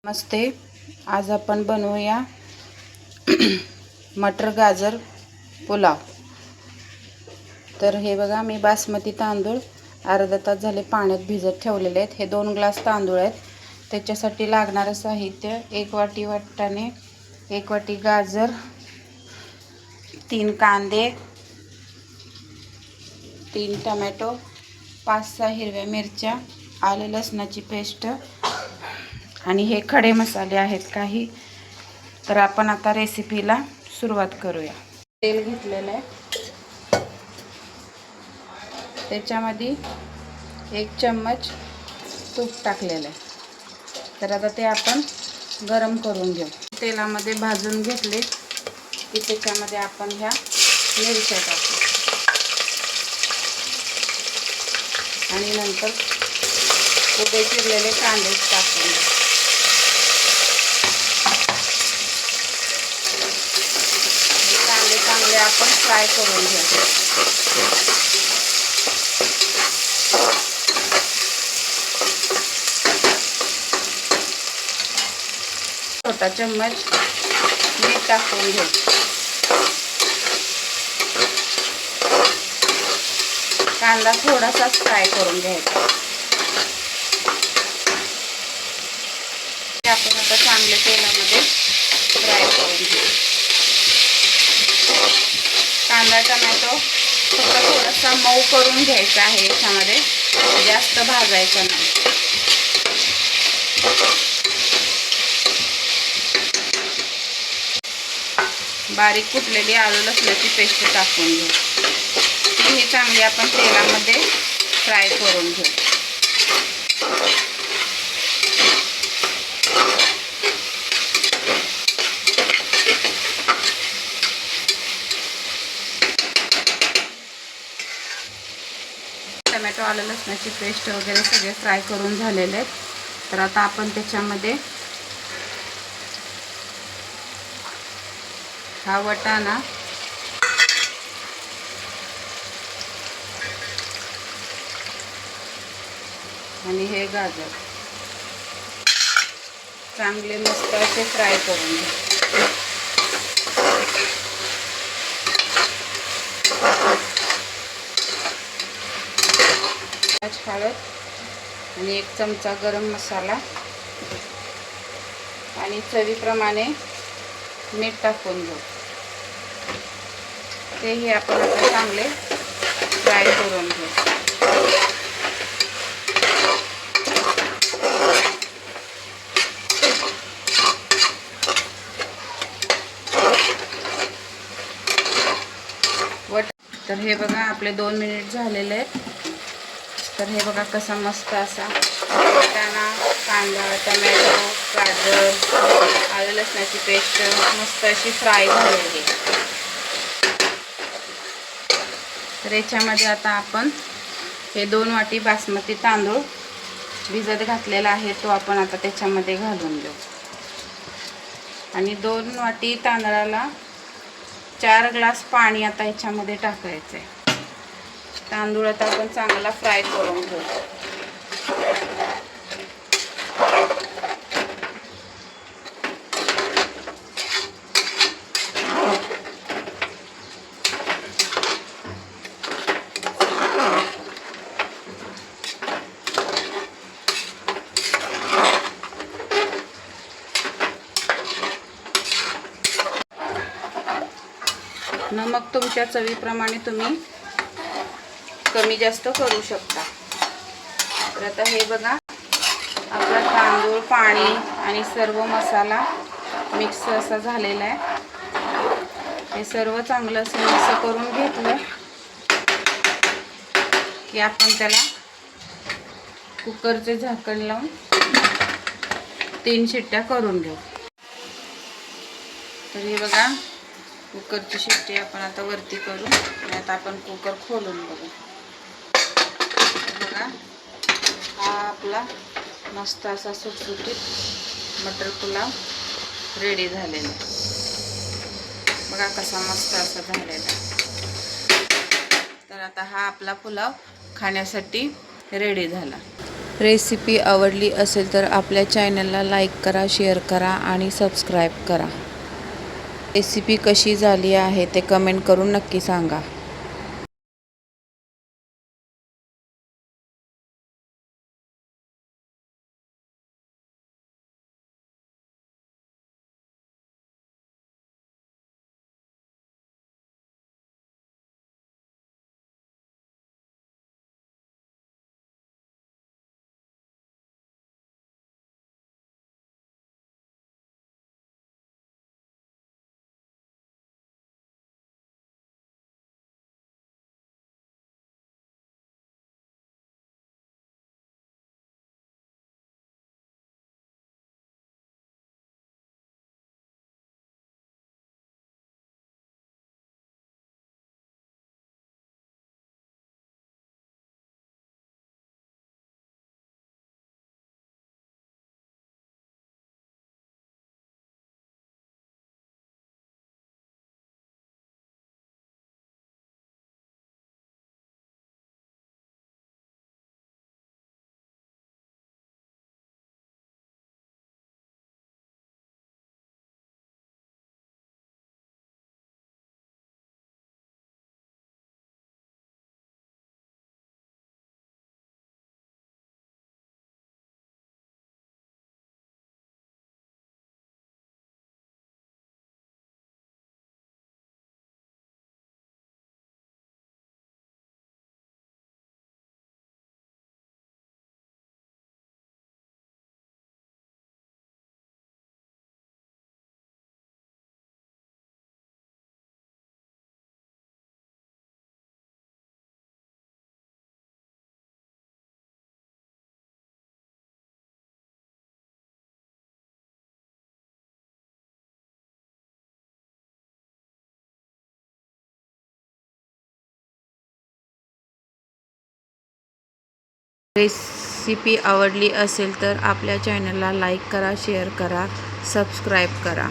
नमस्ते. आज आपण बनवूया मटर गाजर पुलाव. तर हे बघा, मी बासमती तांदूळ अर्धा तास झाले पाण्यात भिजत ठेवलेले आहेत. हे 2 ग्लास तांदूळ आहेत. त्याच्यासाठी लागणारं साहित्य: 1 वाटी वाटाणे, 1 वाटी गाजर, 3 कांदे, 3 टमॅटो, 5-6 हिरव्या मिरच्या, आले लसणाची पेस्ट आणि हे खडे मसाले आहेत काही. तर आपण आता रेसिपीला सुरुवात करूया. तेल घेतलेलं आहे, त्याच्यामध्ये 1 चम्मच तूप टाकलेलं आहे. तर आता ते आपण गरम करून घेऊ. तेलामध्ये भाजून घेतले की त्याच्यामध्ये आपण ह्या मिरच्या टाकू आणि नंतर उभे चिरलेले कांदे टाकून चांगले आपण फ्राय करून घेऊ. छोटा चम्मच मीठ टाकून घेऊ. कांदा थोडासा फ्राय करून घ्यायचा. आपण आता चांगले तेलामध्ये फ्राय करून घेऊ. कांदा टमॅटो फक्त थोडासा मऊ करून घ्यायचा आहे, याच्यामध्ये जास्त भाजायचं नाही. बारीक कुटलेली आलं लसणाची पेस्ट टाकून घेऊ. ही चांगली आपण तेलामध्ये फ्राय करून घेऊ. टमॅटो आलं लसणाची पेस्ट वगैरे सगळे फ्राय करून झालेले आहेत. तर आता आपण त्याच्यामध्ये हा वाटाणा आणि हे गाजर चांगले मस्त असे फ्राय करून घेऊ. हळद आणि 1 चमचा गरम मसाला आणि चवीप्रमाणे मीठ टाकून घेऊ. तेही आपण आता चांगले फ्राय करून घेऊ. तर हे बघा, आपले 2 मिनिट झालेले आहेत. तर हे बघा कसा मस्त असा वाटाणा, कांदा, टमॅटो, गाजर, आलं लसणाची पेस्ट मस्त अशी फ्राय झालेली. तर याच्यामध्ये आता आपण हे 2 वाटी बासमती तांदूळ भिजत घातलेला आहे, तो आपण आता त्याच्यामध्ये घालून घेऊ. आणि 2 वाटी तांदळाला 4 ग्लास पाणी आता याच्यामध्ये टाकायचं आहे. तांदूळ आता आपण चांगला फ्राय करून घेऊ. नमक तुमच्या चवीप्रमाणे तुम्ही कमी जास्त करू शकता. तर आता हे बघा, आपला तांदूळ, पाणी आणि सर्व मसाला मिक्स असा झालेला आहे. हे सर्व चांगलं असं मिक्स करून घेतलं की आपण त्याला कुकरचे झाकण लावून 3 शिट्ट्या करून घेऊ. तर हे बघा, कुकरची शिट्टी आपण आता वरती करू आणि आता आपण कुकर खोलून बघू. बघा, हा आपला मस्त असा सुटसुटीत मटर पुलाव रेडी झालेला आहे. बघा कसा मस्त असा झालेला आहे. तर आता हा आपला पुलाव खाण्यासाठी रेडी झाला. रेसिपी आवडली असेल तर आपल्या चॅनलला लाईक करा, शेअर करा आणि सबस्क्राईब करा. रेसिपी कशी झाली आहे ते कमेंट करून नक्की सांगा. रेसिपी आवडली असेल तर आपल्या चॅनलला लाईक करा, शेअर करा, सबस्क्राईब करा.